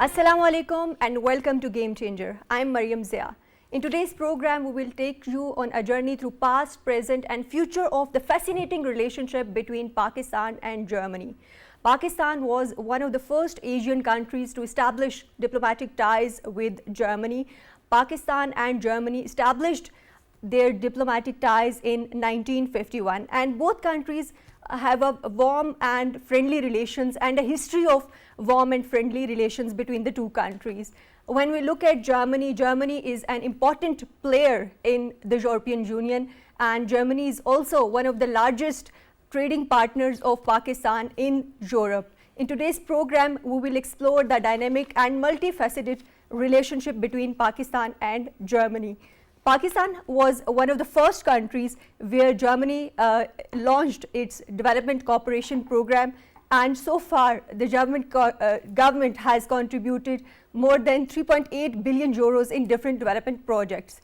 Assalamu alaikum and welcome to Game Changer. I'm Maryam Zia. In today's program, we will take you on a journey through past, present and future of the fascinating relationship between Pakistan and Germany. Pakistan was one of the first Asian countries to establish diplomatic ties with Germany. Pakistan and Germany established their diplomatic ties in 1951, and both countries have a warm and friendly relations and a history of warm and friendly relations between the two countries. When we look at Germany, Germany is an important player in the European Union, and Germany is also one of the largest trading partners of Pakistan in Europe. In today's program, we will explore the dynamic and multifaceted relationship between Pakistan and Germany. Pakistan was one of the first countries where Germany launched its development cooperation program, and so far the government has contributed more than 3.8 billion euros in different development projects.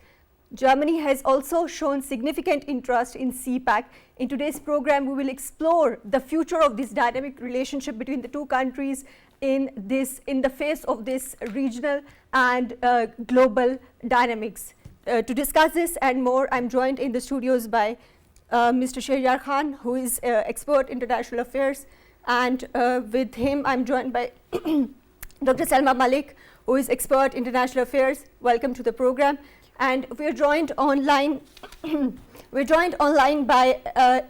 Germany has also shown significant interest in CPAC. In today's program, we will explore the future of this dynamic relationship between the two countries in the face of this regional and global dynamics. To discuss this and more, I'm joined in the studios by Mr. Sheharyar Khan, who is expert international affairs, and with him I'm joined by Dr. Salma Malik, who is expert international affairs. Welcome to the program. And we're joined online by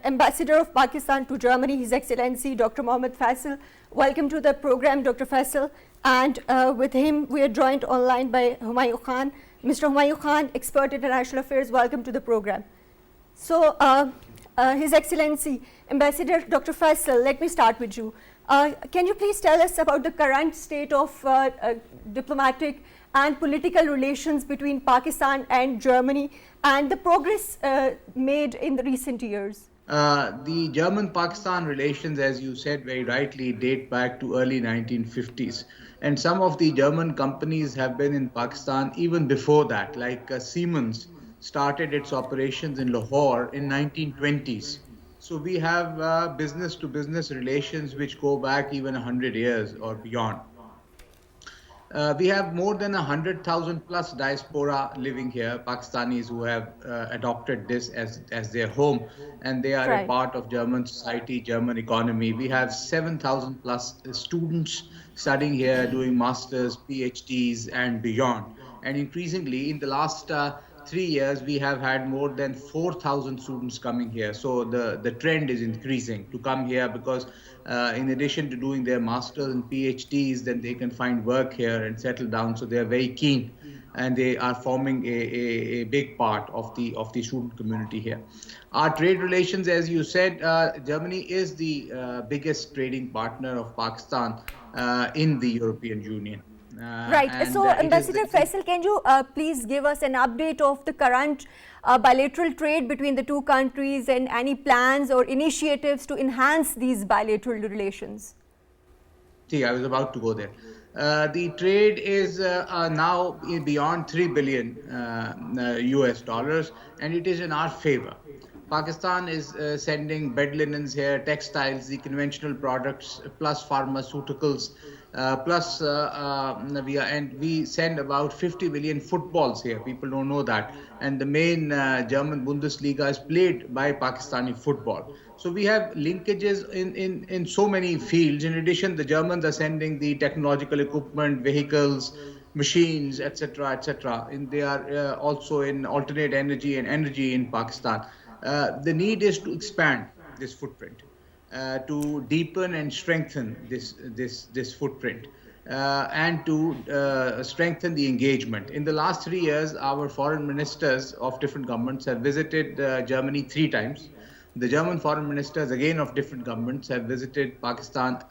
Ambassador of Pakistan to Germany, His Excellency Dr. Mohammed Faisal. Welcome to the program, Dr. Faisal. And with him, we are joined online by Hamayoun Khan. Mr. Hamayoun Khan, expert international affairs, welcome to the program. So, His Excellency, Ambassador Dr. Faisal, let me start with you. Can you please tell us about the current state of diplomatic and political relations between Pakistan and Germany and the progress made in the recent years? The German-Pakistan relations, as you said very rightly, date back to early 1950s. And some of the German companies have been in Pakistan even before that, like Siemens started its operations in Lahore in 1920s. So we have business-to-business relations which go back even 100 years or beyond. We have more than 100,000 plus diaspora living here, Pakistanis who have adopted this as their home, and they are a part of German society, German economy. We have 7,000 plus students studying here, doing masters, PhDs and beyond. And increasingly in the last 3 years, we have had more than 4,000 students coming here. So the trend is increasing to come here because in addition to doing their masters and PhDs, then they can find work here and settle down. So they are very keen, and they are forming a big part of the student community here. Our trade relations, as you said, Germany is the biggest trading partner of Pakistan in the European Union. Right. So, Ambassador Faisal, can you please give us an update of the current bilateral trade between the two countries and any plans or initiatives to enhance these bilateral relations? See, I was about to go there. The trade is now beyond 3 billion US dollars, and it is in our favor. Pakistan is sending bed linens here, textiles, the conventional products, plus pharmaceuticals, plus we send about 50 million footballs here. People don't know that. And the main German Bundesliga is played by Pakistani football. So we have linkages in so many fields. In addition, the Germans are sending the technological equipment, vehicles, machines, etc., etc. And they are also in alternate energy and energy in Pakistan. The need is to expand this footprint, to deepen and strengthen this footprint, and to strengthen the engagement. In the last 3 years, our foreign ministers of different governments have visited Germany 3 times. The German foreign ministers, again of different governments, have visited Pakistan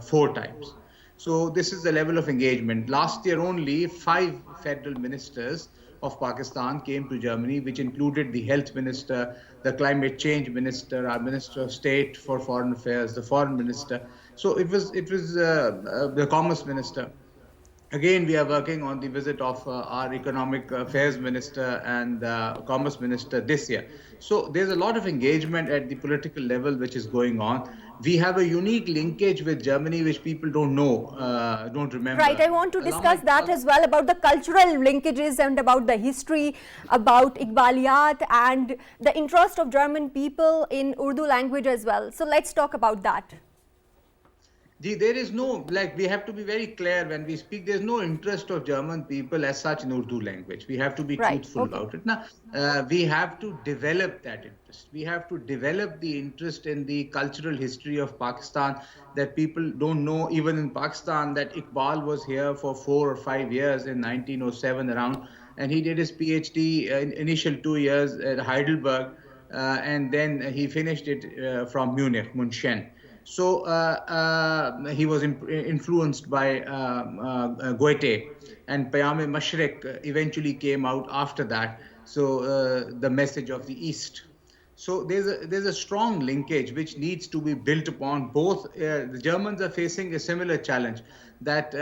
4 times. So this is the level of engagement. Last year only, 5 federal ministers of Pakistan came to Germany, which included the health minister, the climate change minister, our minister of state for foreign affairs, the foreign minister. So it was the commerce minister. Again, we are working on the visit of our economic affairs minister and commerce minister this year. So there's a lot of engagement at the political level which is going on. We have a unique linkage with Germany, which people don't know, don't remember. Right, I want to discuss that as well, about the cultural linkages and about the history, about Iqbaliyat and the interest of German people in Urdu language as well. So let's talk about that. There is no, like, we have to be very clear when we speak, there's no interest of German people as such in Urdu language. We have to be truthful about it. Now, we have to develop that interest. We have to develop the interest in the cultural history of Pakistan that people don't know, even in Pakistan, that Iqbal was here for 4 or 5 years in 1907 around, and he did his PhD initial 2 years at Heidelberg, and then he finished it from Munich, München. So he was influenced by Goethe, and Payam-e-Mashriq eventually came out after that. So the message of the East. So there's a strong linkage which needs to be built upon. Both the Germans are facing a similar challenge, that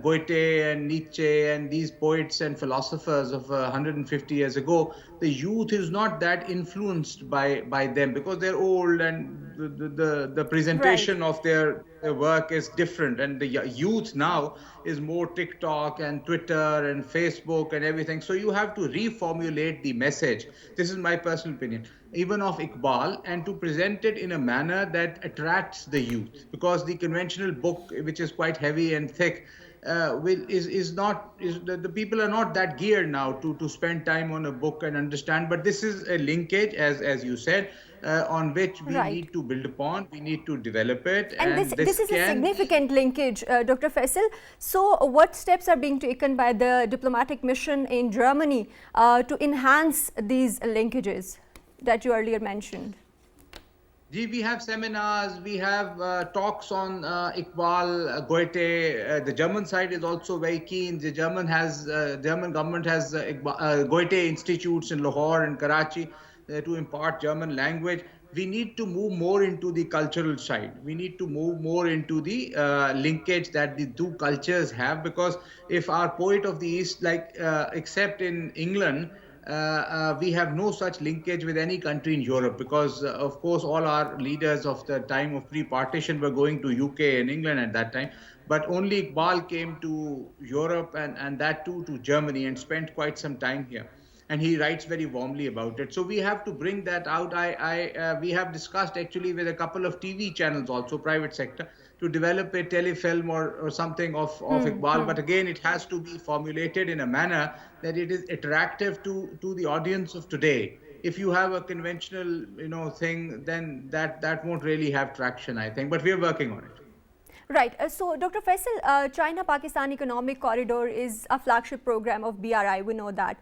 Goethe and Nietzsche and these poets and philosophers of 150 years ago, the youth is not that influenced by them because they're old, and the presentation of their work is different, and the youth now is more TikTok and Twitter and Facebook and everything. So you have to reformulate the message. This is my personal opinion, even of Iqbal, and to present it in a manner that attracts the youth, because the conventional book, which is quite heavy and thick, the people are not that geared now to spend time on a book and understand. But this is a linkage, as you said, on which we need to build upon. We need to develop it, and this is a significant linkage, Dr. Faisal. So what steps are being taken by the diplomatic mission in Germany to enhance these linkages that you earlier mentioned? We have seminars, we have talks on Iqbal, Goethe. The German side is also very keen. The German government has Goethe institutes in Lahore and Karachi to impart German language. We need to move more into the cultural side. We need to move more into the linkage that the two cultures have, because if our poet of the East, except in England, we have no such linkage with any country in Europe, because of course all our leaders of the time of pre-partition were going to UK and England at that time, but only Iqbal came to Europe, and that too to Germany, and spent quite some time here, and he writes very warmly about it. So we have to bring that out. We have discussed actually with a couple of TV channels also, private sector, to develop a telefilm or something of Iqbal. But again, it has to be formulated in a manner that it is attractive to the audience of today. If you have a conventional, thing, then that won't really have traction, I think. But we are working on it. Right. So, Dr. Faisal, China-Pakistan Economic Corridor is a flagship program of BRI. We know that.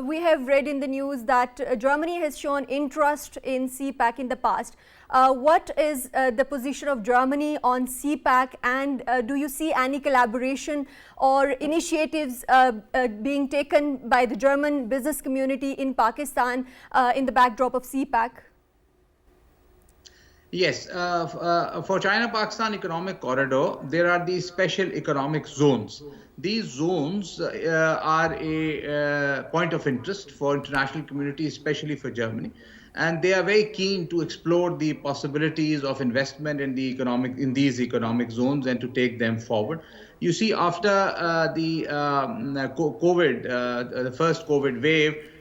We have read in the news that Germany has shown interest in CPAC in the past. What is the position of Germany on CPAC, and do you see any collaboration or initiatives being taken by the German business community in Pakistan in the backdrop of CPAC? Yes, for China-Pakistan Economic Corridor, there are these special economic zones. These zones are a point of interest for international community, especially for Germany, and they are very keen to explore the possibilities of investment in these economic zones and to take them forward. You see, after the COVID, the first COVID wave,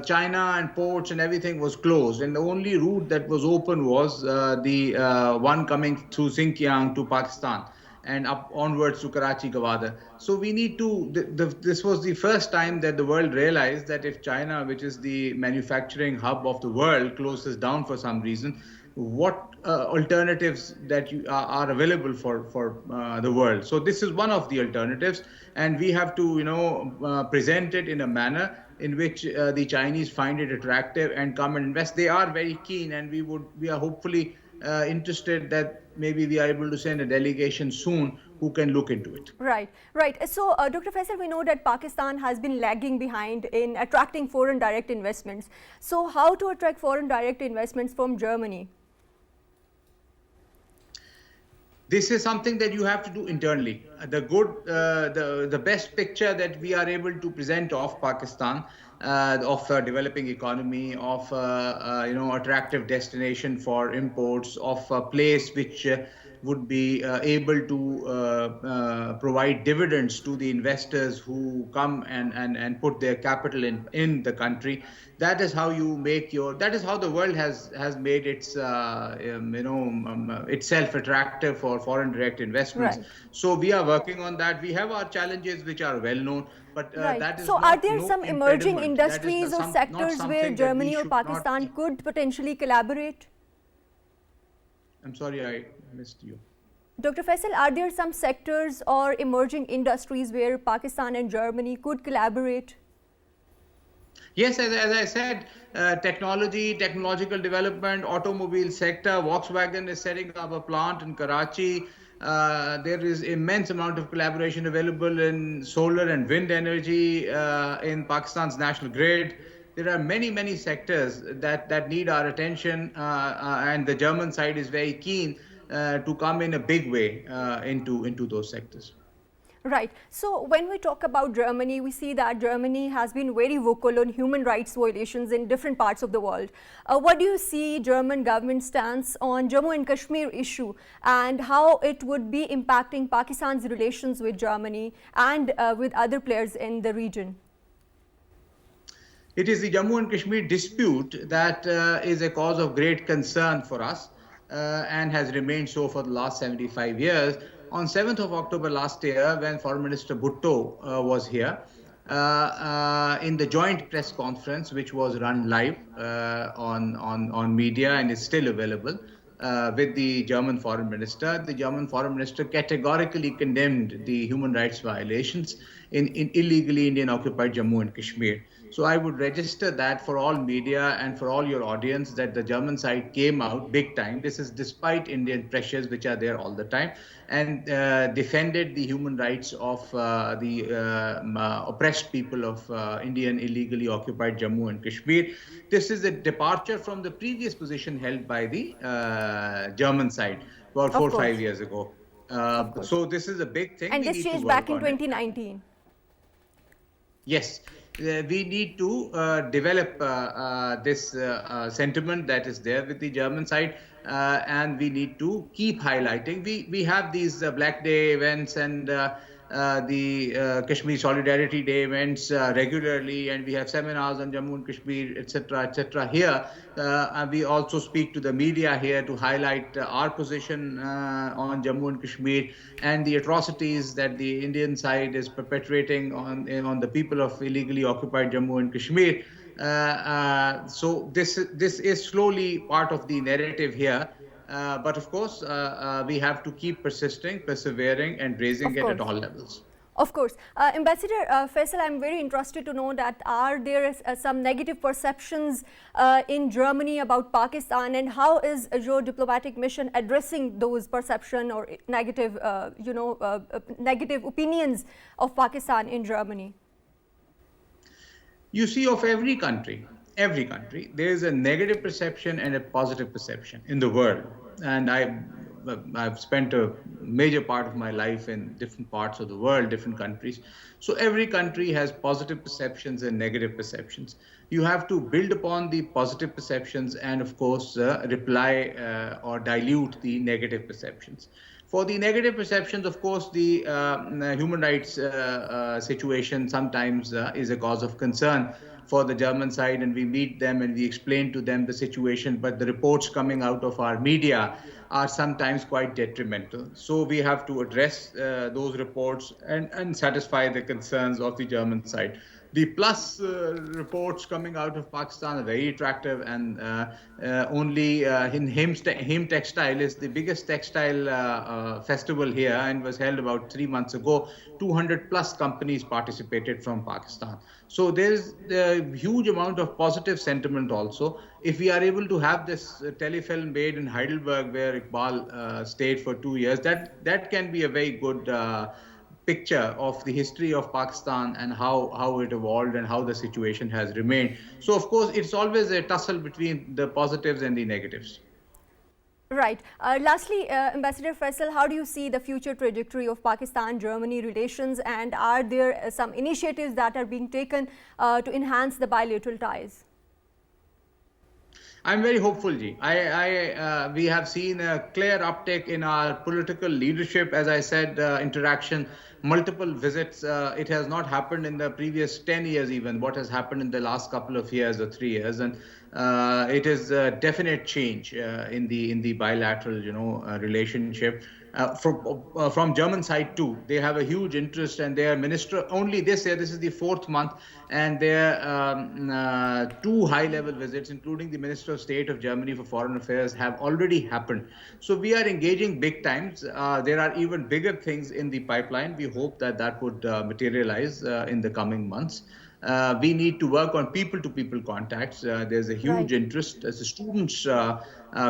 China and ports and everything was closed, and the only route that was open was the one coming through Xinjiang to Pakistan and up onwards to Karachi, Gwadar. So we need to, this was the first time that the world realized that if China, which is the manufacturing hub of the world, closes down for some reason, what alternatives that are available for the world. So this is one of the alternatives, and we have to present it in a manner in which the Chinese find it attractive and come and invest. They are very keen, and we are hopefully interested that maybe we are able to send a delegation soon who can look into it. Right. So, Dr. Faisal, we know that Pakistan has been lagging behind in attracting foreign direct investments. So, how to attract foreign direct investments from Germany? This is something that you have to do internally. The best picture that we are able to present of Pakistan, of a developing economy, of attractive destination for imports, of a place which would be able to provide dividends to the investors who come and put their capital in the country. That is how you make your. That is how the world has made its itself attractive for foreign direct investments. Right. So we are working on that. We have our challenges which are well known, but Right. that is So, are not there no some emerging impediment. That is industries or not sectors where something that we Germany or should not. Pakistan could potentially collaborate? I'm sorry, I missed you. Dr. Faisal, are there some sectors or emerging industries where Pakistan and Germany could collaborate? Yes, as I said, technology, technological development, automobile sector. Volkswagen is setting up a plant in Karachi. There is immense amount of collaboration available in solar and wind energy in Pakistan's national grid. There are many sectors that need our attention, and the German side is very keen to come in a big way into those sectors. Right. So when we talk about Germany, we see that Germany has been very vocal on human rights violations in different parts of the world. What do you see German government stance on Jammu and Kashmir issue and how it would be impacting Pakistan's relations with Germany and with other players in the region? It is the Jammu and Kashmir dispute that is a cause of great concern for us and has remained so for the last 75 years. On 7th of October last year, when Foreign Minister Bhutto was here, in the joint press conference, which was run live on media and is still available with the German Foreign Minister, the German Foreign Minister categorically condemned the human rights violations in illegally Indian-occupied Jammu and Kashmir. So I would register that for all media and for all your audience that the German side came out big time. This is despite Indian pressures which are there all the time, and defended the human rights of the oppressed people of Indian illegally occupied Jammu and Kashmir. This is a departure from the previous position held by the German side about 4 or 5 years ago. So this is a big thing. And this changed back in 2019. Yes, we need to develop this sentiment that is there with the German side, and we need to keep highlighting. We have these Black Day events and the Kashmir Solidarity Day events regularly, and we have seminars on Jammu and Kashmir, etc. Here, we also speak to the media here to highlight our position on Jammu and Kashmir and the atrocities that the Indian side is perpetrating on the people of illegally occupied Jammu and Kashmir. So this is slowly part of the narrative here. But of course, we have to keep persisting, persevering, and raising it at all levels. Of course. Ambassador Faisal, I'm very interested to know that are there some negative perceptions in Germany about Pakistan, and how is your diplomatic mission addressing those perception or negative, negative opinions of Pakistan in Germany? You see, of every country, there is a negative perception and a positive perception in the world. And I've spent a major part of my life in different parts of the world, different countries. So every country has positive perceptions and negative perceptions. You have to build upon the positive perceptions and, of course, reply or dilute the negative perceptions. For the negative perceptions, of course, the human rights situation sometimes is a cause of concern for the German side, and we meet them and we explain to them the situation, but the reports coming out of our media are sometimes quite detrimental. So we have to address those reports and satisfy the concerns of the German side. The plus reports coming out of Pakistan are very attractive, and only in Him Textile is the biggest textile festival here and was held about 3 months ago. 200 plus companies participated from Pakistan. So there's a huge amount of positive sentiment also. If we are able to have this telefilm made in Heidelberg where Iqbal stayed for 2 years, that can be a very good picture of the history of Pakistan and how it evolved and how the situation has remained. So, of course, it's always a tussle between the positives and the negatives. Right. Lastly, Ambassador Faisal, how do you see the future trajectory of Pakistan-Germany relations, and are there some initiatives that are being taken to enhance the bilateral ties? I'm very hopeful, Ji. We have seen a clear uptick in our political leadership, as I said, interaction, multiple visits. It has not happened in the previous 10 years, even what has happened in the last couple of years or 3 years. And it is a definite change in the bilateral, relationship. From German side too, they have a huge interest, and their minister only this year. This is the fourth month, and their two high-level visits, including the Minister of State of Germany for Foreign Affairs, have already happened. So we are engaging big times. There are even bigger things in the pipeline. We hope that that would materialize in the coming months. We need to work on people-to-people contacts. There's a huge Right. interest as the students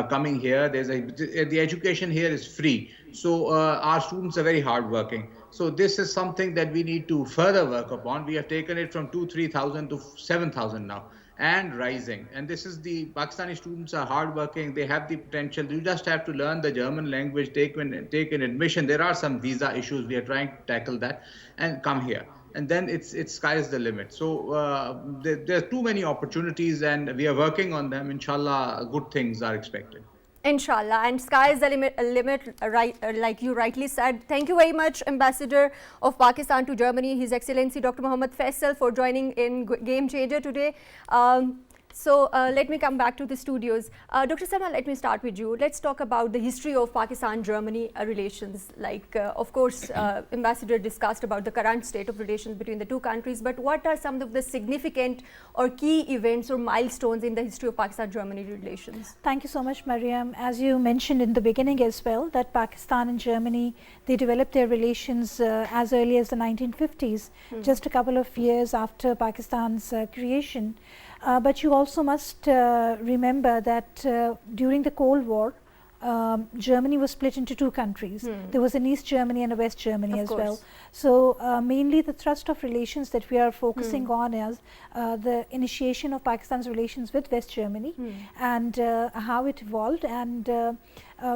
coming here. The education here is free, so our students are very hardworking. So this is something that we need to further work upon. We have taken it from 3,000 to 7,000 now, and rising. And this is the Pakistani students are hardworking. They have the potential. You just have to learn the German language, take an admission. There are some visa issues. We are trying to tackle that, and come here. And then it's sky is the limit. So there are too many opportunities, and we are working on them. Inshallah, good things are expected. Inshallah, and sky is the limit, right? Like you rightly said. Thank you very much, Ambassador of Pakistan to Germany, His Excellency Dr. Mohammad Faisal, for joining in Game Changer today. So let me come back to the studios. Dr. Salma, let me start with you. Let's talk about the history of Pakistan-Germany relations. Like, of course, Ambassador discussed about the current state of relations between the two countries, but what are some of the significant or key events or milestones in the history of Pakistan-Germany relations? Thank you so much, Maryam. As you mentioned in the beginning as well, that Pakistan and Germany, they developed their relations as early as the 1950s, just a couple of years after Pakistan's creation. But you also must remember that during the Cold War, Germany was split into two countries. There was an East Germany and a West Germany as well. So mainly the thrust of relations that we are focusing on is the initiation of Pakistan's relations with West Germany and how it evolved. And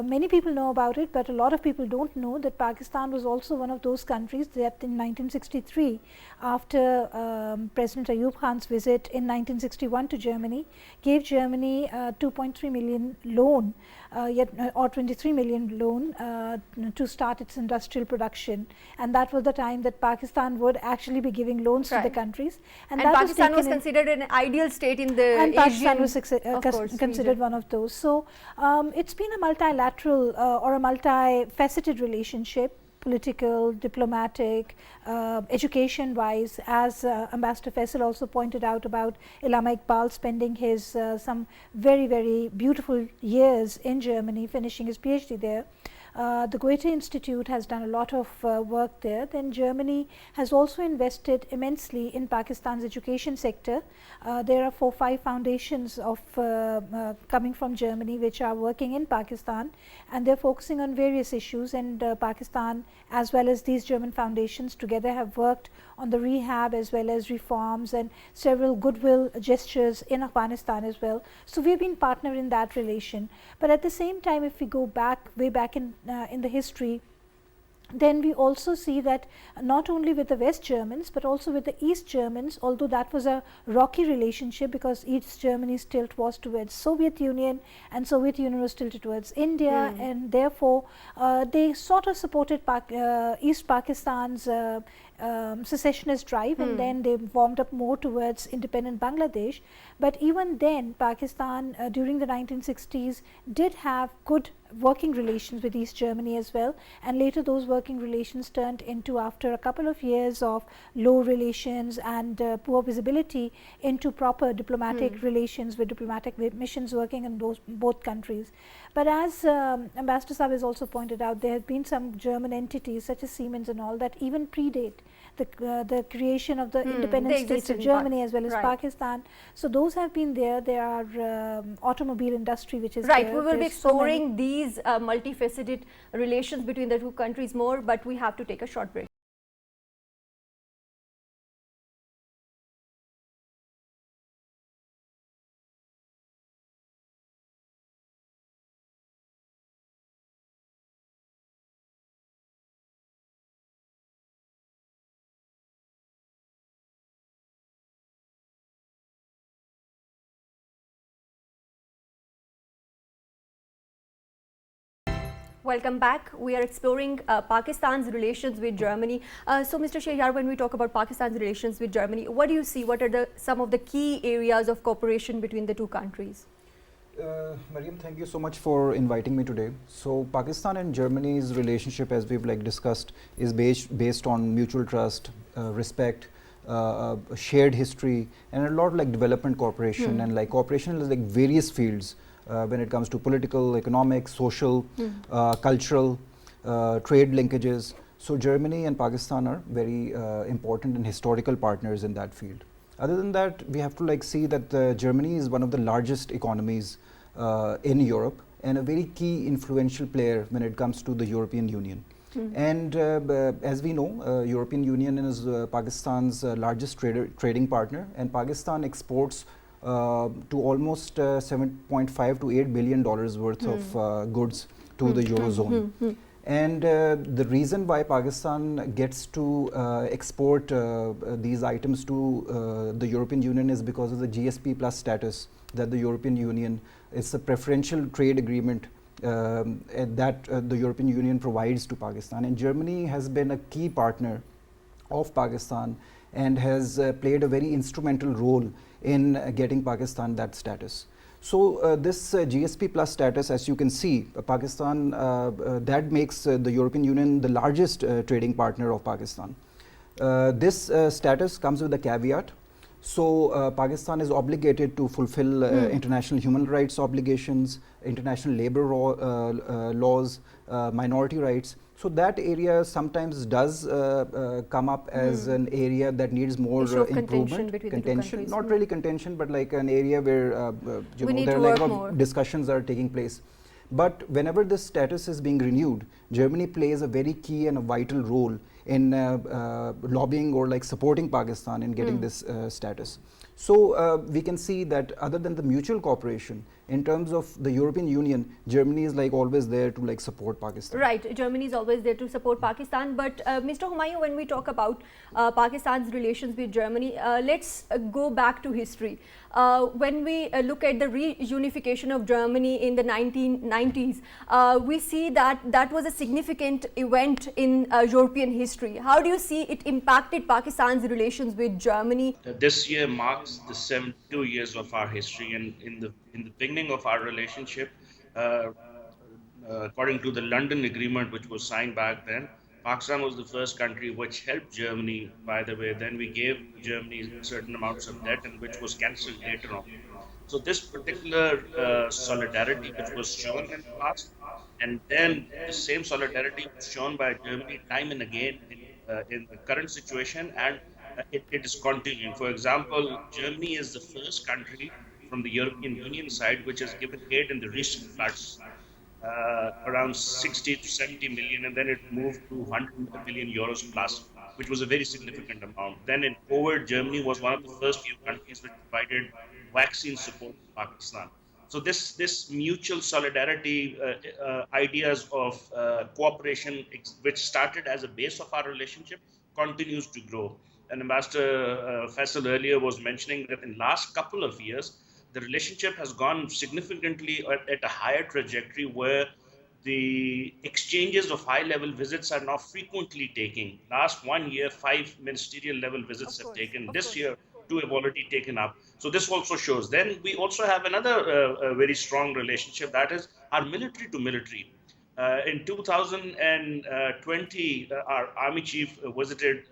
many people know about it, but a lot of people don't know that Pakistan was also one of those countries that in 1963, after President Ayub Khan's visit in 1961 to Germany, gave Germany a 2.3 million loan, or 23 million loan to start its industrial production. And that was the time that Pakistan would actually be giving loans to the countries. And Pakistan was considered an ideal state in the and Pakistan was region. considered one of those. So it's been a multilateral or a multifaceted relationship, political, diplomatic, education-wise, as Ambassador Faisal also pointed out about Allama Iqbal spending his some very, very beautiful years in Germany, finishing his PhD there. The Goethe Institute has done a lot of work there. Then Germany has also invested immensely in Pakistan's education sector. There are 4-5 foundations of coming from Germany which are working in Pakistan, and they're focusing on various issues, and Pakistan as well as these German foundations together have worked on the rehab as well as reforms and several goodwill gestures in Afghanistan as well. So we've been partner in that relation. But at the same time, if we go back, way back in the history, then we also see that not only with the West Germans but also with the East Germans, although that was a rocky relationship because East Germany's tilt was towards Soviet Union and Soviet Union was tilted towards India, and therefore they sort of supported East Pakistan's secessionist drive, and then they warmed up more towards independent Bangladesh. But even then, Pakistan during the 1960s did have good working relations with East Germany as well, and later those working relations turned into, after a couple of years of low relations and poor visibility, into proper diplomatic relations with diplomatic missions working in both countries. But as Ambassador Saab has also pointed out, there have been some German entities such as Siemens and all that even predate the creation of the independent states of Germany as well as Pakistan. So those have been there. There are automobile industry which is there. We will be exploring these multifaceted relations between the two countries more, but we have to take a short break. Welcome back. We are exploring Pakistan's relations with Germany. So, Mr. Sheharyar, when we talk about Pakistan's relations with Germany, what do you see? What are some of the key areas of cooperation between the two countries? Maryam, thank you so much for inviting me today. So, Pakistan and Germany's relationship, as we've discussed, is based on mutual trust, respect, shared history, and a lot of development cooperation and cooperation in various fields when it comes to political, economic, social, cultural, trade linkages. So, Germany and Pakistan are very important and historical partners in that field. Other than that, we have to see that Germany is one of the largest economies in Europe and a very key influential player when it comes to the European Union. And as we know, European Union is Pakistan's largest trading partner, and Pakistan exports to almost 7.5 to 8 billion dollars worth of goods to the Eurozone. And the reason why Pakistan gets to export these items to the European Union is because of the GSP plus status that the European Union, it's a preferential trade agreement that the European Union provides to Pakistan. And Germany has been a key partner of Pakistan and has played a very instrumental role in getting Pakistan that status. So this GSP plus status, as you can see, Pakistan, that makes the European Union the largest trading partner of Pakistan. This status comes with a caveat. So Pakistan is obligated to fulfill international human rights obligations, international labor laws, minority rights. So that area sometimes does come up as an area that needs more improvement, contention, not really contention, but an area where there are a lot of discussions are taking place. But whenever this status is being renewed, Germany plays a very key and a vital role in lobbying or supporting Pakistan in getting this status. So we can see that other than the mutual cooperation, in terms of the European Union, Germany is always there to support Pakistan. Right, Germany is always there to support Pakistan. But Mr. Hamayoun, when we talk about Pakistan's relations with Germany, let's go back to history. When we look at the reunification of Germany in the 1990s, we see that that was a significant event in European history. How do you see it impacted Pakistan's relations with Germany? This year marks the 72 years of our history, and in the beginning of our relationship, according to the London Agreement, which was signed back then, Pakistan was the first country which helped Germany, by the way. Then we gave Germany certain amounts of debt, and which was cancelled later on. So this particular solidarity which was shown in the past, and then the same solidarity was shown by Germany time and again in the current situation, and it is continuing. For example, Germany is the first country from the European Union side which has given aid in the recent floods, around 60 to 70 million, and then it moved to 100 million euros plus, which was a very significant amount. Then in COVID, Germany was one of the first few countries which provided vaccine support to Pakistan. So this mutual solidarity ideas of cooperation, which started as a base of our relationship, continues to grow. And Ambassador Faisal earlier was mentioning that in last couple of years, the relationship has gone significantly at a higher trajectory, where the exchanges of high-level visits are now frequently taking. Last 1 year, 5 ministerial-level visits have taken. This year, 2 have already taken up. So this also shows. Then we also have another very strong relationship, that is our military to military. In 2020, our army chief visited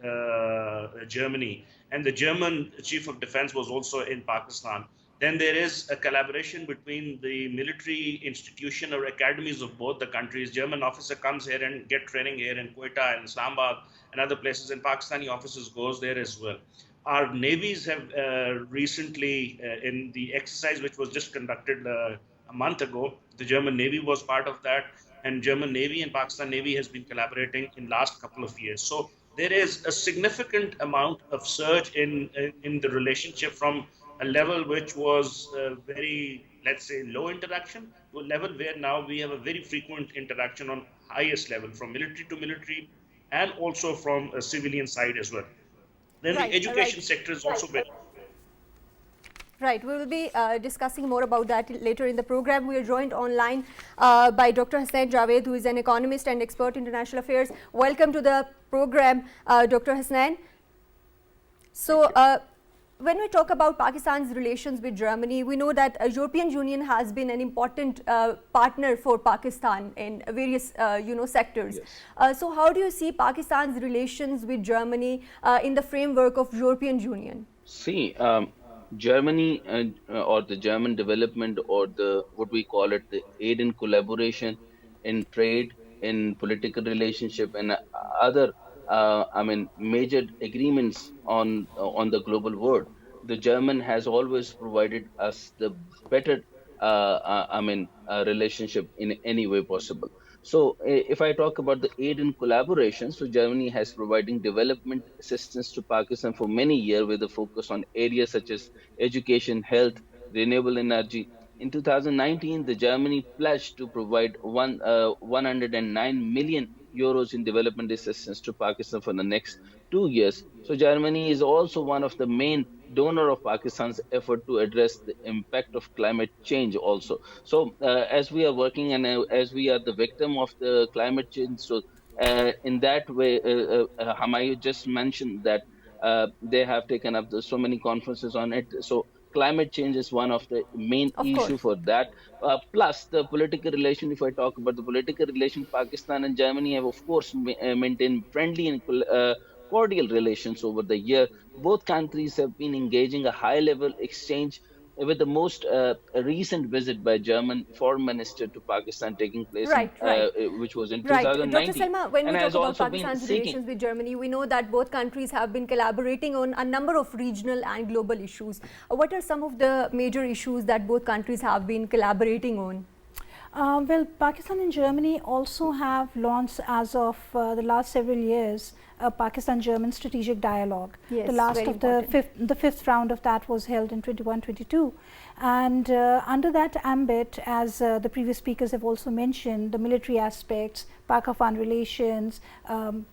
Germany, and the German chief of defense was also in Pakistan. Then there is a collaboration between the military institution or academies of both the countries. German officer comes here and get training here in Quetta and Islamabad and other places, and Pakistani officers goes there as well. Our navies have recently, in the exercise which was just conducted a month ago, the German Navy was part of that, and German Navy and Pakistan Navy has been collaborating in last couple of years. So there is a significant amount of surge in the relationship from a level which was very, let's say, low interaction to a level where now we have a very frequent interaction on highest level, from military to military and also from a civilian side as well. Then the education sector is also very. Right, we will be discussing more about that later in the program. We are joined online by Dr. Hasnain Javed, who is an economist and expert in international affairs. Welcome to the program, Dr. Hasnain. So, when we talk about Pakistan's relations with Germany, we know that European Union has been an important partner for Pakistan in various sectors. Yes. So, how do you see Pakistan's relations with Germany in the framework of European Union? See, Germany or the German development or the what we call it the aid in collaboration in trade, in political relationship, and other major agreements on the global world. The German has always provided us the better relationship in any way possible. So, if I talk about the aid and collaboration, so Germany has providing development assistance to Pakistan for many years with a focus on areas such as education, health, renewable energy. In 2019, the Germany pledged to provide 109 million euros in development assistance to Pakistan for the next 2 years. So Germany is also one of the main donor of Pakistan's effort to address the impact of climate change also. So as we are working and as we are the victim of the climate change, so in that way, Hamayoun just mentioned that they have taken up so many conferences on it. So climate change is one of the main Of issue course. for that. Plus the political relation. If I talk about the political relation, Pakistan and Germany have of course maintained friendly and cordial relations over the year. Both countries have been engaging a high-level exchange with the most recent visit by German foreign minister to Pakistan taking place Right, right. which was in Right. Dr. 2019, Salma, when we and talk has about also been Pakistan's seeking. relations with Germany, we know that both countries have been collaborating on a number of regional and global issues. What are some of the major issues that both countries have been collaborating on? Well, Pakistan and Germany also have launched, as of the last several years, a Pakistan-German strategic dialogue. Yes, the last very of important. the fifth round of that was held in 21-22, and under that ambit, as the previous speakers have also mentioned, the military aspects, Pak-Afghan relations,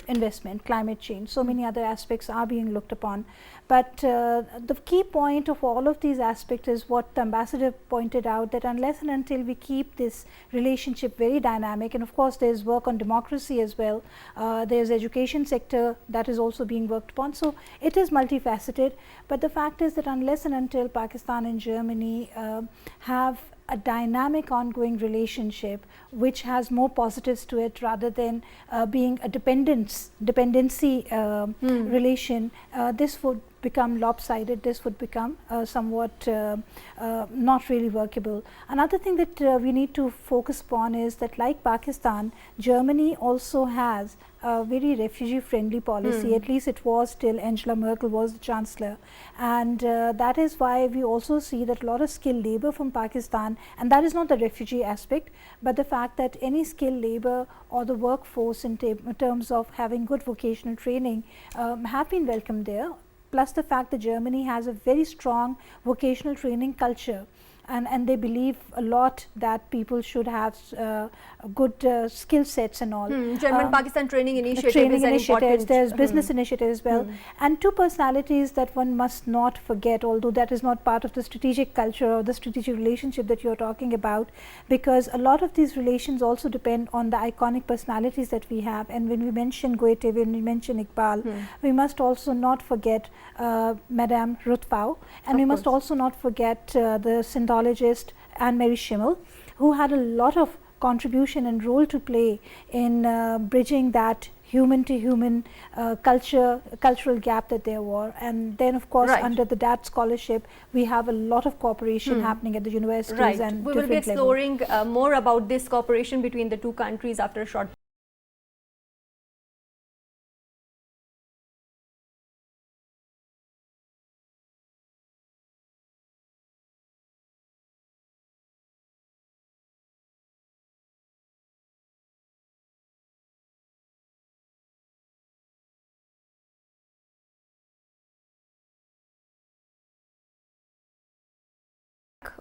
investment, climate change, so many other aspects are being looked upon. But the key point of all of these aspects is what the ambassador pointed out, that unless and until we keep this relationship very dynamic, and of course there's work on democracy as well, there's education sector that is also being worked upon, so it is multifaceted. But the fact is that unless and until Pakistan and Germany have a dynamic ongoing relationship which has more positives to it rather than being a dependency relation, this would become lopsided, this would become somewhat not really workable. Another thing that we need to focus upon is that, like Pakistan, Germany also has a very refugee friendly policy, at least it was till Angela Merkel was the chancellor, and that is why we also see that a lot of skilled labor from Pakistan, and that is not the refugee aspect, but the fact that any skilled labor or the workforce in terms of having good vocational training have been welcomed there, plus the fact that Germany has a very strong vocational training culture. And they believe a lot that people should have good skill sets and all. German-Pakistan training initiative training is an initiatives, important. there's business initiatives as well. And two personalities that one must not forget, although that is not part of the strategic culture or the strategic relationship that you're talking about, because a lot of these relations also depend on the iconic personalities that we have. And when we mention Goethe, when we mention Iqbal, we must also not forget Madame Rothbau, and we must also not forget the Sindologist Anne-Marie Schimmel, who had a lot of contribution and role to play in bridging that human to human cultural gap that there were. And then of course under the DAT scholarship we have a lot of cooperation happening at the universities and we will be exploring more about this cooperation between the two countries after a short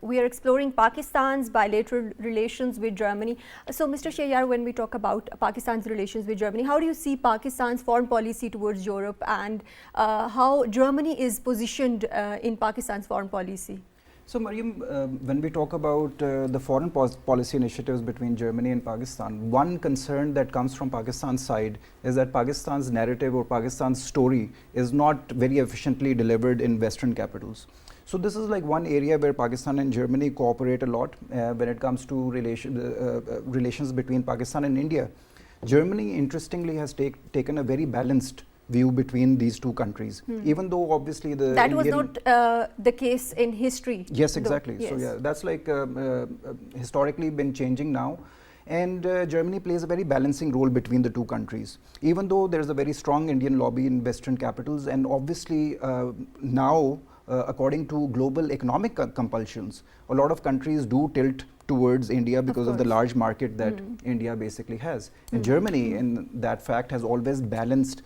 we are exploring Pakistan's bilateral relations with Germany. So, Mr. Sheharyar, when we talk about Pakistan's relations with Germany, how do you see Pakistan's foreign policy towards Europe, and how Germany is positioned in Pakistan's foreign policy? So, Maryam, when we talk about the foreign policy initiatives between Germany and Pakistan, one concern that comes from Pakistan's side is that Pakistan's narrative or Pakistan's story is not very efficiently delivered in Western capitals. So this is like one area where Pakistan and Germany cooperate a lot when it comes to relations between Pakistan and India. Germany, interestingly, has taken a very balanced view between these two countries, even though obviously the that was not the case in history. Yes, exactly. Yes. So yeah, that's like historically been changing now. And Germany plays a very balancing role between the two countries, even though there's a very strong Indian lobby in Western capitals. And obviously now, according to global economic compulsions, a lot of countries do tilt towards India because of the large market that India basically has. And Germany, in that fact, has always balanced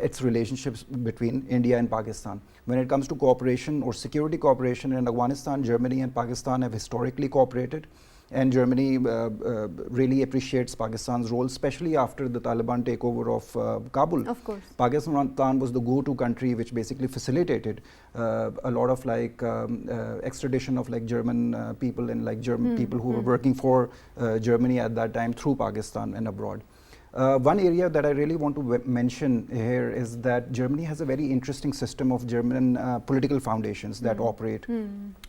its relationships between India and Pakistan. When it comes to cooperation or security cooperation in Afghanistan, Germany and Pakistan have historically cooperated. And Germany really appreciates Pakistan's role, especially after the Taliban takeover of Kabul. Of course. Pakistan was the go-to country which basically facilitated a lot of like extradition of like German people and like German people who were working for Germany at that time through Pakistan and abroad. One area that I really want to mention here is that Germany has a very interesting system of German political foundations that operate.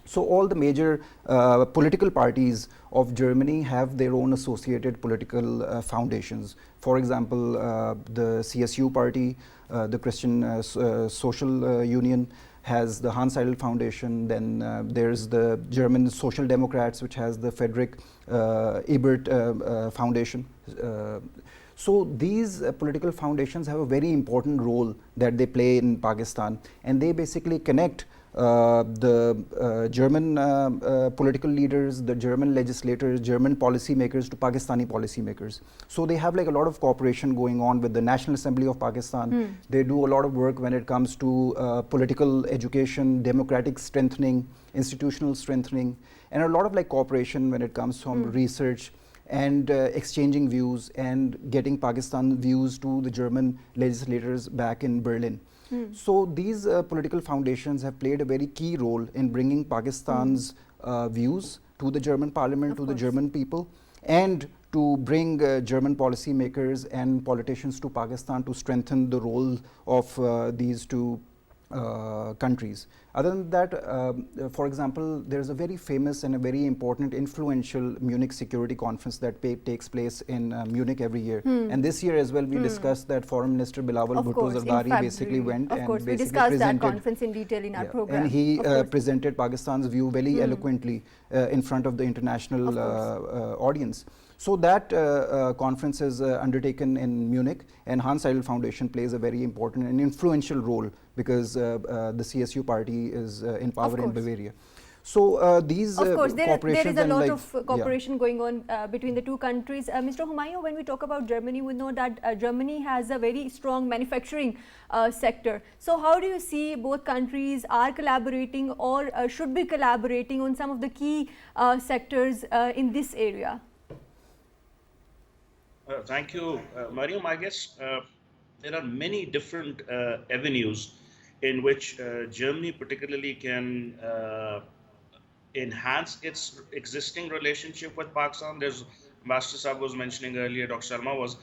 So all the major political parties of Germany have their own associated political foundations. For example, the CSU party, the Christian Social Union, has the Hans Seidel Foundation. Then there's the German Social Democrats, which has the Friedrich Ebert Foundation. So these political foundations have a very important role that they play in Pakistan, and they basically connect the German political leaders, the German legislators, German policymakers to Pakistani policymakers. So they have like a lot of cooperation going on with the National Assembly of Pakistan. They do a lot of work when it comes to political education, democratic strengthening, institutional strengthening, and a lot of like cooperation when it comes from research and exchanging views and getting Pakistan views to the German legislators back in Berlin. So these political foundations have played a very key role in bringing Pakistan's views to the German parliament, to the German people, and to bring German policymakers and politicians to Pakistan to strengthen the role of these two countries. Other than that, for example, there's a very famous and a very important influential Munich Security Conference that takes place in Munich every year. And this year as well, we discussed that Foreign Minister Bilawal Bhutto Zardari basically went and basically we discussed presented that conference in detail in our program. And he presented Pakistan's view very eloquently in front of the international audience. So that conference is undertaken in Munich, and Hans Seidel Foundation plays a very important and influential role because the CSU party is in power in Bavaria. So these of course, there is a lot like, of cooperation going on between the two countries. Mr. Hamayoun, when we talk about Germany, we know that Germany has a very strong manufacturing sector. So how do you see both countries are collaborating or should be collaborating on some of the key sectors in this area? Thank you, Maryam. I guess there are many different avenues in which Germany particularly can enhance its existing relationship with Pakistan. There's Ambassador Saab was mentioning earlier, Dr. Salma was,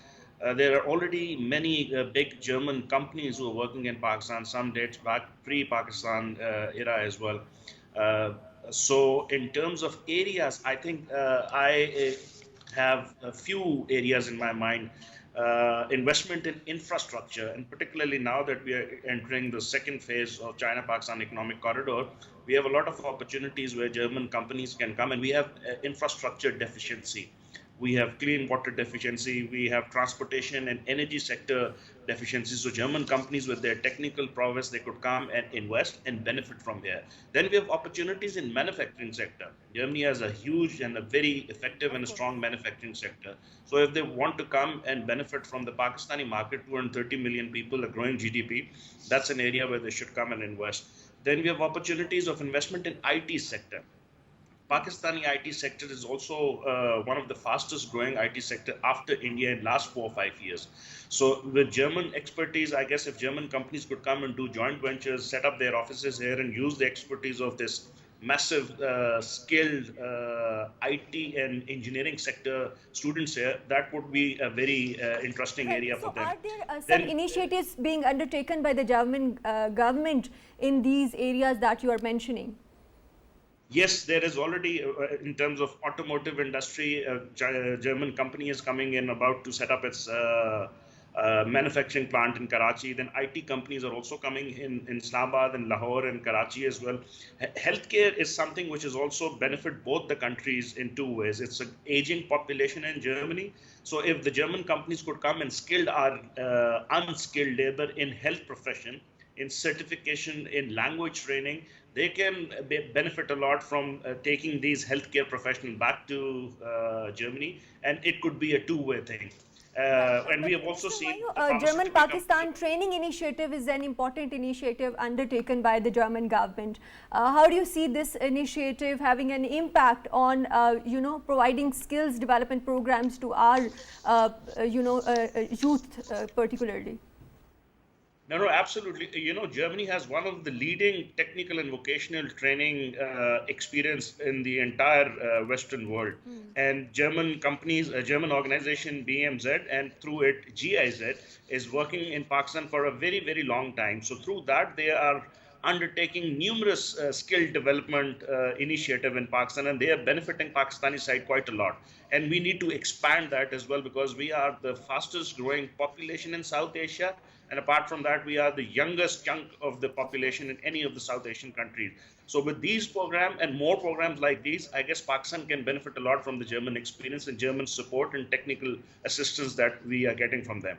there are already many big German companies who are working in Pakistan. Some dates back pre-Pakistan era as well. So in terms of areas, I think I have a few areas in my mind. Investment in infrastructure, and particularly now that we are entering the second phase of China-Pakistan Economic Corridor, we have a lot of opportunities where German companies can come, and we have infrastructure deficiency. We have clean water deficiency, we have transportation and energy sector deficiencies. So German companies with their technical prowess, they could come and invest and benefit from here. Then we have opportunities in manufacturing sector. Germany has a huge and a very effective and a strong manufacturing sector. So if they want to come and benefit from the Pakistani market, 230 million people, a growing GDP, that's an area where they should come and invest. Then we have opportunities of investment in IT sector. Pakistani IT sector is also one of the fastest growing IT sector after India in last 4 or 5 years. So with German expertise, I guess if German companies could come and do joint ventures, set up their offices here and use the expertise of this massive skilled IT and engineering sector students here, that would be a very interesting Right. area So, for them. are there some Then, initiatives being undertaken by the government in these areas that you are mentioning? yes, there is already, in terms of automotive industry, a German company is coming in about to set up its manufacturing plant in Karachi. Then IT companies are also coming in Islamabad and Lahore and Karachi as well. Healthcare is something which is also benefit both the countries in two ways. It's an aging population in Germany. So if the German companies could come and skilled our unskilled labor in health profession, in certification, in language training, they can benefit a lot from taking these healthcare professionals back to Germany, and it could be a two-way thing. Right. And we But have also Mr. seen Mayo, the pharmaceutical companies. German-Pakistan training initiative is an important initiative undertaken by the German government. How do you see this initiative having an impact on, providing skills development programs to our, youth particularly? No, absolutely. Germany has one of the leading technical and vocational training experience in the entire Western world. And German companies, a German organization, BMZ, and through it, GIZ, is working in Pakistan for a very, very long time. So through that, they are undertaking numerous skill development initiative in Pakistan, and they are benefiting Pakistani side quite a lot. And we need to expand that as well, because we are the fastest growing population in South Asia. And apart from that, we are the youngest chunk of the population in any of the South Asian countries. So with these programs and more programs like these, I guess Pakistan can benefit a lot from the German experience and German support and technical assistance that we are getting from them.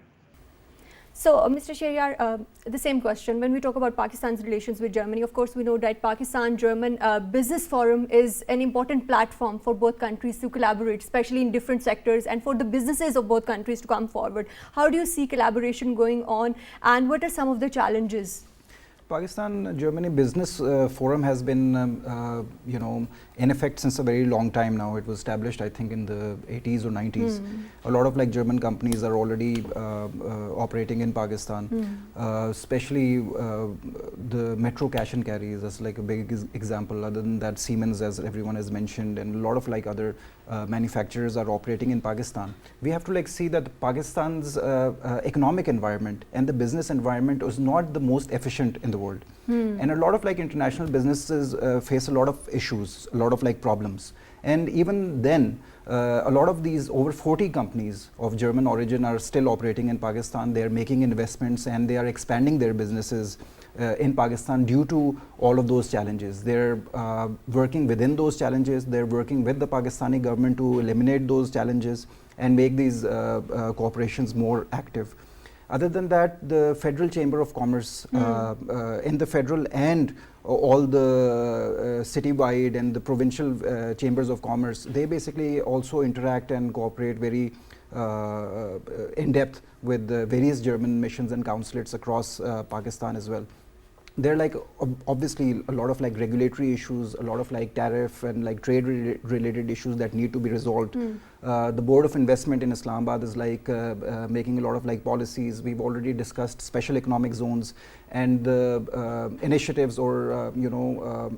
So, Mr. Sheharyar, the same question. When we talk about Pakistan's relations with Germany, of course, we know that Pakistan-German Business Forum is an important platform for both countries to collaborate, especially in different sectors, and for the businesses of both countries to come forward. How do you see collaboration going on, and what are some of the challenges? Pakistan-Germany Business Forum has been, in effect since a very long time now. It was established, I think, in the 80s or 90s. A lot of German companies are already operating in Pakistan, especially the metro cash and carries. That's a big example. Other than that, Siemens, as everyone has mentioned, and a lot of other manufacturers are operating in Pakistan. We have to see that Pakistan's economic environment and the business environment is not the most efficient in the world. And a lot of international businesses face a lot of issues, a lot of problems. And even then, a lot of these over 40 companies of German origin are still operating in Pakistan. They are making investments and they are expanding their businesses in Pakistan due to all of those challenges. They're working within those challenges. They're working with the Pakistani government to eliminate those challenges and make these corporations more active. Other than that, the Federal Chamber of Commerce in the federal and all the citywide and the provincial chambers of commerce, they basically also interact and cooperate very in depth with the various German missions and consulates across Pakistan as well. There are obviously a lot of regulatory issues, a lot of tariff and trade related issues that need to be resolved. The Board of Investment in Islamabad is making a lot of policies. We've already discussed special economic zones and the initiatives or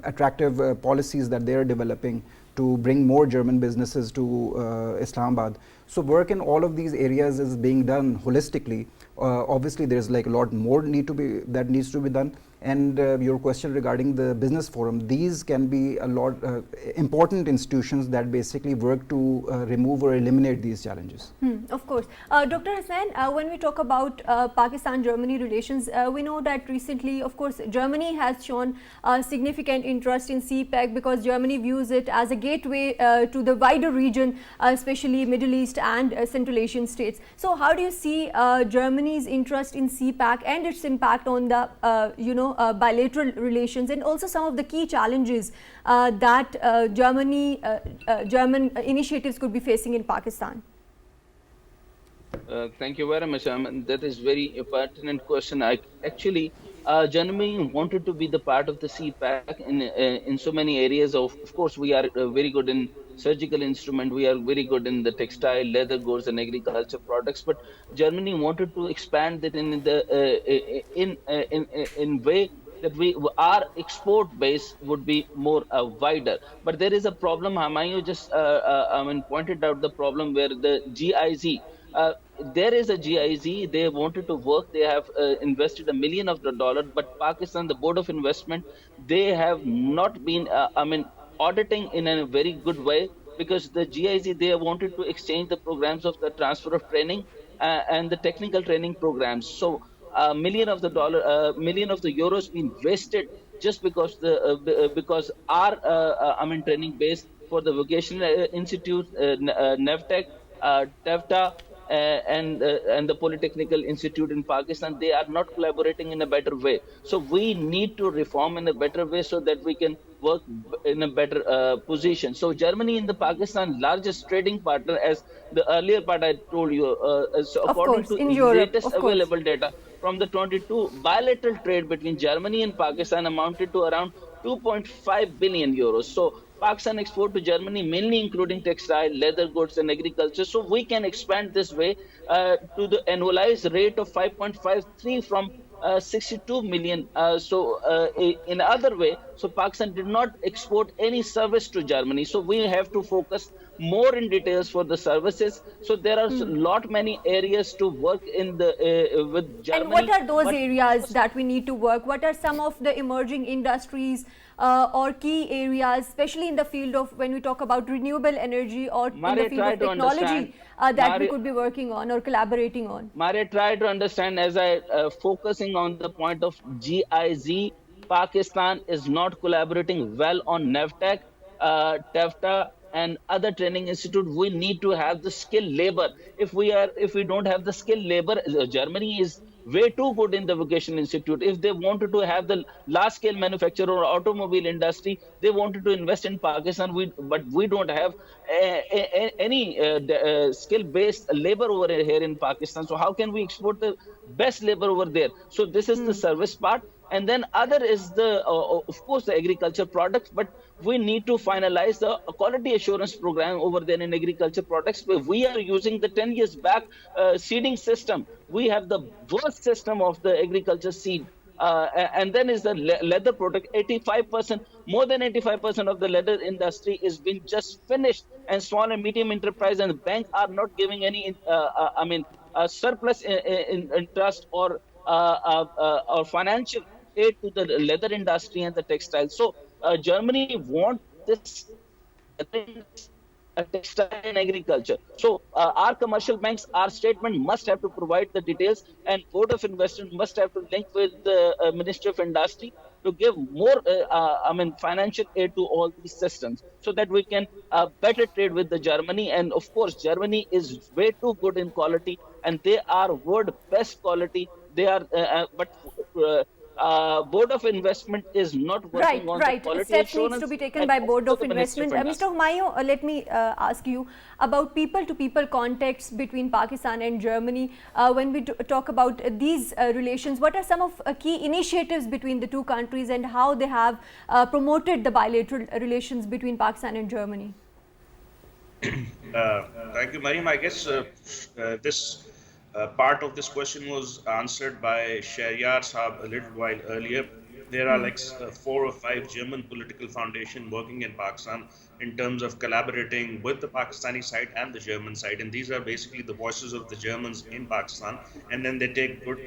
attractive policies that they are developing to bring more German businesses to Islamabad. So work in all of these areas is being done holistically. Obviously, there's a lot more that needs to be done. And your question regarding the business forum, these can be a lot important institutions that basically work to remove or eliminate these challenges. Of course. Dr. Hasnain, when we talk about Pakistan-Germany relations, we know that recently, of course, Germany has shown significant interest in CPAC because Germany views it as a gateway to the wider region, especially Middle East and Central Asian states. So how do you see Germany's interest in CPAC and its impact on the, bilateral relations, and also some of the key challenges that German initiatives could be facing in Pakistan? Thank you very much. That is very pertinent question. Germany wanted to be the part of the CPAC in so many areas. Of course, we are very good in surgical instrument. We are very good in the textile, leather goods, and agriculture products. But Germany wanted to expand that in way that our export base would be more wider. But there is a problem. Hamayoun just I mean pointed out the problem where the GIZ. There is a GIZ. They wanted to work. They have invested $1 million of the dollar, but Pakistan, the Board of Investment, they have not been. I mean, auditing in a very good way, because the GIZ, they wanted to exchange the programs of the transfer of training and the technical training programs. So $1 million of the euros been wasted just because because our I mean training base for the vocational institute, NEVTEC, TEVTA, and the Polytechnical Institute in Pakistan, they are not collaborating in a better way. So we need to reform in a better way so that we can work in a better position. So Germany in the Pakistan largest trading partner, as the earlier part I told you, so Of according course, to in Europe, latest of course. available data from the 22 bilateral trade between Germany and Pakistan amounted to around 2.5 billion euros. So Pakistan export to Germany mainly including textile, leather goods, and agriculture. So we can expand this way to the annualized rate of 5.53 from 62 million. In other way, so Pakistan did not export any service to Germany. So we have to focus more in details for the services. So there are a lot many areas to work in the with And what Germany. are those But areas that we need to work? What are some of the emerging industries or key areas, especially in the field of when we talk about renewable energy or in the Mary, field try of to understand. technology that we Mary, could be working on or collaborating on? Mary, try to understand as I focusing on the point of GIZ. Pakistan is not collaborating well on NEVTEC, TEFTA, and other training institute. We need to have the skilled labor. If we don't have the skilled labor, Germany is way too good in the vocational institute. If they wanted to have the large scale manufacture or automobile industry, they wanted to invest in Pakistan. But we don't have any skill based labor over here in Pakistan. So how can we export the best labor over there? So this is the service part. And then other is the of course the agriculture products, but we need to finalize the quality assurance program over there in agriculture products. We are using the 10 years back seeding system. We have the worst system of the agriculture seed. And then is the leather product. 85%, more than 85% of the leather industry is being just finished, and small and medium enterprise and the bank are not giving any surplus in trust or financial aid to the leather industry and the textile. So Germany want this leather industry, textile and agriculture. So our commercial banks, our statement must have to provide the details, and Board of Investment must have to link with the Ministry of Industry to give more, financial aid to all these systems so that we can better trade with the Germany. And of course, Germany is way too good in quality, and they are world best quality. They are, but Board of Investment is not Right, working on the right. quality Steps needs to assurance, be taken and by Board also of the Ministry Investment. of Mr. Industry. Hamayoun, let me ask you about people-to-people contacts between Pakistan and Germany. When we talk about these relations, what are some of key initiatives between the two countries and how they have promoted the bilateral relations between Pakistan and Germany? Thank you, Maryam. I guess this part of this question was answered by Sheharyar Saab a little while earlier. There are like 4 or 5 German political foundations working in Pakistan in terms of collaborating with the Pakistani side and the German side. And these are basically the voices of the Germans in Pakistan. And then they take good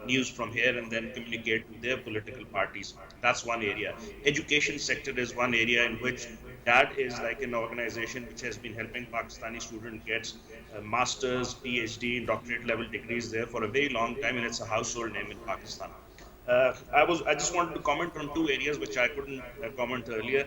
news from here and then communicate to their political parties. That's one area. Education sector is one area in which that is like an organization which has been helping Pakistani student get master's, PhD, doctorate level degrees there for a very long time, and it's a household name in Pakistan. I just wanted to comment on 2 areas which I couldn't comment earlier.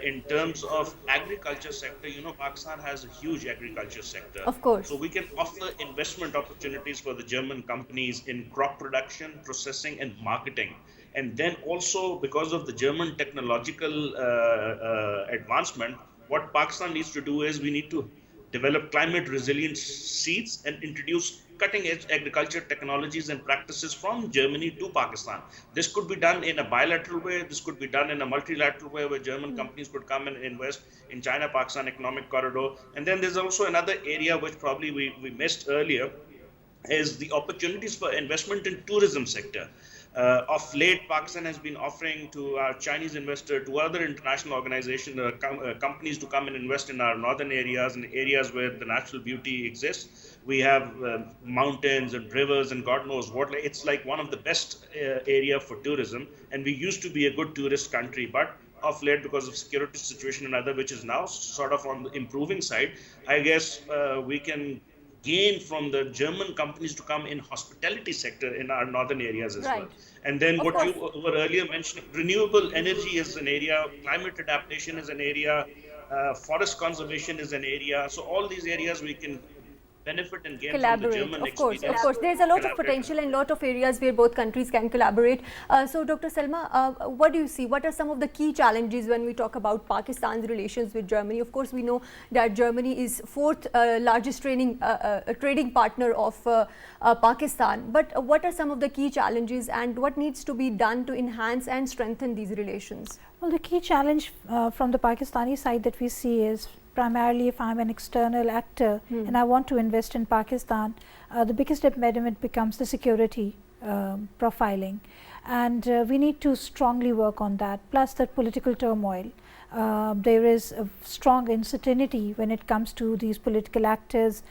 In terms of agriculture sector, Pakistan has a huge agriculture sector. Of course. So we can offer investment opportunities for the German companies in crop production, processing, and marketing. And then also because of the German technological advancement, what Pakistan needs to do is we need to develop climate resilient seeds and introduce cutting edge agriculture technologies and practices from Germany to Pakistan. This could be done in a bilateral way. This could be done in a multilateral way where German companies could come and invest in China-Pakistan economic corridor. And then there's also another area which probably we missed earlier is the opportunities for investment in tourism sector. Of late, Pakistan has been offering to our Chinese investor, to other international organizations, companies to come and invest in our northern areas and areas where the natural beauty exists. We have mountains and rivers and God knows what. It's like one of the best area for tourism. And we used to be a good tourist country, but of late, because of security situation and other, which is now sort of on the improving side, I guess we can gain from the German companies to come in hospitality sector in our northern areas as well. And then what you were earlier mentioning, renewable energy is an area, climate adaptation is an area, forest conservation is an area. So all these areas we can benefit and gain from the German experience. Of course, there's a lot of potential and lot of areas where both countries can collaborate. So, Dr. Salma, what do you see? What are some of the key challenges when we talk about Pakistan's relations with Germany? Of course, we know that Germany is fourth largest trading partner of Pakistan. But what are some of the key challenges and what needs to be done to enhance and strengthen these relations? Well, the key challenge from the Pakistani side that we see is primarily if I'm an external actor and I want to invest in Pakistan, the biggest impediment becomes the security profiling, and we need to strongly work on that, plus the political turmoil. There is a strong uncertainty when it comes to these political actors,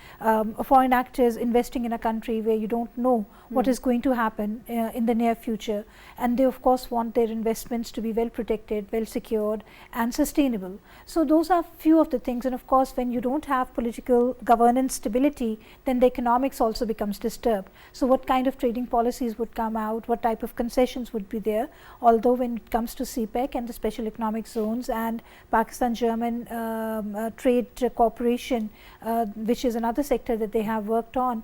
foreign actors investing in a country where you don't know what is going to happen in the near future, and they of course want their investments to be well protected, well secured and sustainable. So those are few of the things, and of course when you don't have political governance stability, then the economics also becomes disturbed. So what kind of trading policies would come out, what type of concessions would be there, although when it comes to CPAC and the special economic zones and Pakistan-German trade cooperation, which is another sector that they have worked on,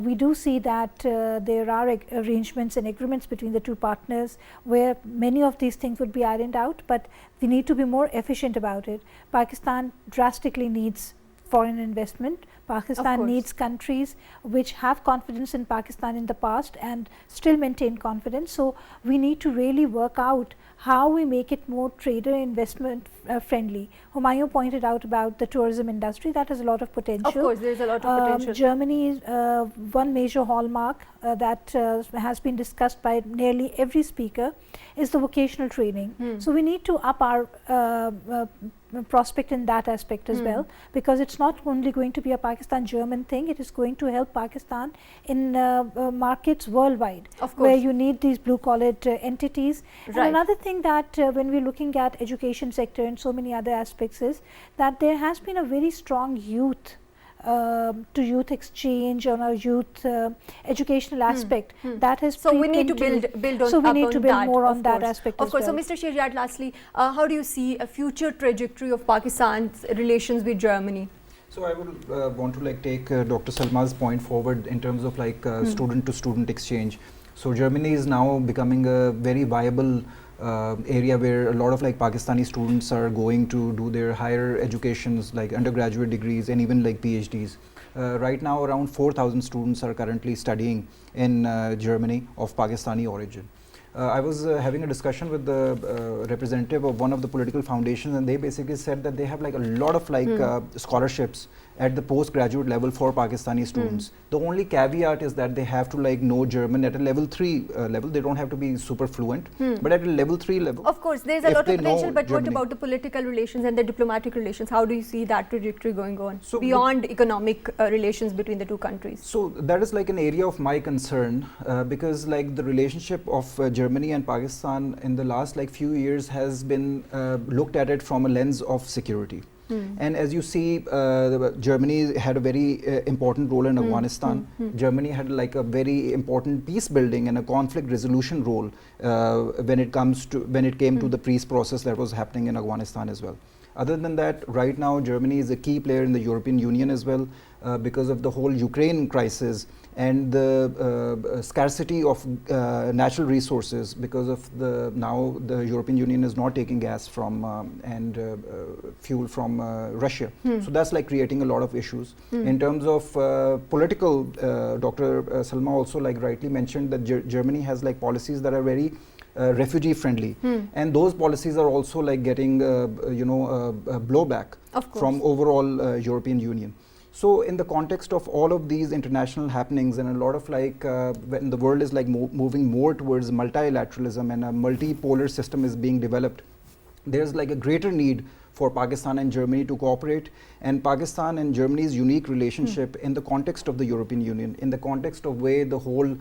we do see that there are arrangements and agreements between the two partners where many of these things would be ironed out, but we need to be more efficient about it. Pakistan drastically needs foreign investment. Pakistan needs countries which have confidence in Pakistan in the past and still maintain confidence. So we need to really work out how we make it more trader investment friendly. Hamayoun pointed out about the tourism industry that has a lot of potential. Of course, there is a lot of potential. Germany, one major hallmark that has been discussed by nearly every speaker is the vocational training. So we need to up our prospect in that aspect as well, because it's not only going to be a Pakistan-German thing, it is going to help Pakistan in markets worldwide, where you need these blue-collared entities. And another thing that when we're looking at education sector and so many other aspects is that there has been a very strong youth to youth exchange on a youth educational aspect that has so we need to build on, so we need to build that, more on that aspect of course. Well. So Mr. Sheharyar, lastly, how do you see a future trajectory of Pakistan's relations with Germany? So I would want to take Dr. Salma's point forward in terms of student to student exchange. So Germany is now becoming a very viable area where a lot of Pakistani students are going to do their higher educations, like undergraduate degrees and even PhDs. Right now around 4,000 students are currently studying in Germany of Pakistani origin. I was having a discussion with the representative of one of the political foundations, and they basically said that they have a lot of scholarships at the postgraduate level for Pakistani students. The only caveat is that they have to know German at a level 3 level. They don't have to be super fluent, but at a level 3 level. Of course, there's a lot of potential, but what about the political relations and the diplomatic relations? How do you see that trajectory going on beyond economic relations between the two countries? So that is an area of my concern, because the relationship of Germany and Pakistan in the last few years has been looked at it from a lens of security. And as you see, Germany had a very important role in Afghanistan. Germany had a very important peace building and a conflict resolution role when it came to the peace process that was happening in Afghanistan as well. Other than that, right now Germany is a key player in the European Union as well, because of the whole Ukraine crisis and the scarcity of natural resources, because of now the European Union is not taking gas from and fuel from Russia. So that's creating a lot of issues. In terms of political, Dr. Salma also rightly mentioned that Germany has policies that are very refugee friendly, and those policies are also getting blowback from overall European Union. So in the context of all of these international happenings and a lot of when the world is moving more towards multilateralism and a multipolar system is being developed, there's a greater need for Pakistan and Germany to cooperate, and Pakistan and Germany's unique relationship in the context of the European Union, in the context of where the whole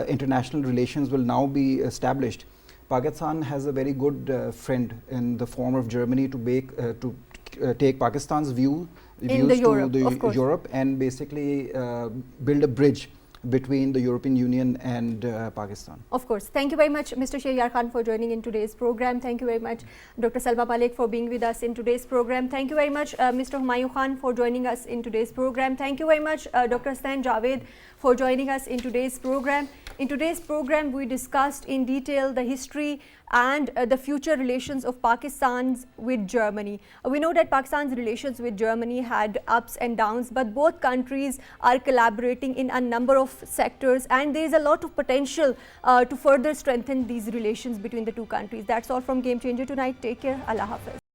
international relations will now be established. Pakistan has a very good friend in the form of Germany to take Pakistan's views to Europe and basically build a bridge between the European Union and Pakistan. Of course. Thank you very much, Mr. Sheharyar Khan, for joining in today's program. Thank you very much, Dr. Salma Malik, for being with us in today's program. Thank you very much, Mr. Hamayoun Khan, for joining us in today's program. Thank you very much, Dr. Hasnain, Javed, for joining us in today's program. In today's program, we discussed in detail the history and the future relations of Pakistan's with Germany. We know that Pakistan's relations with Germany had ups and downs, but both countries are collaborating in a number of sectors, and there is a lot of potential to further strengthen these relations between the two countries. That's all from Game Changer tonight. Take care. Allah Hafiz.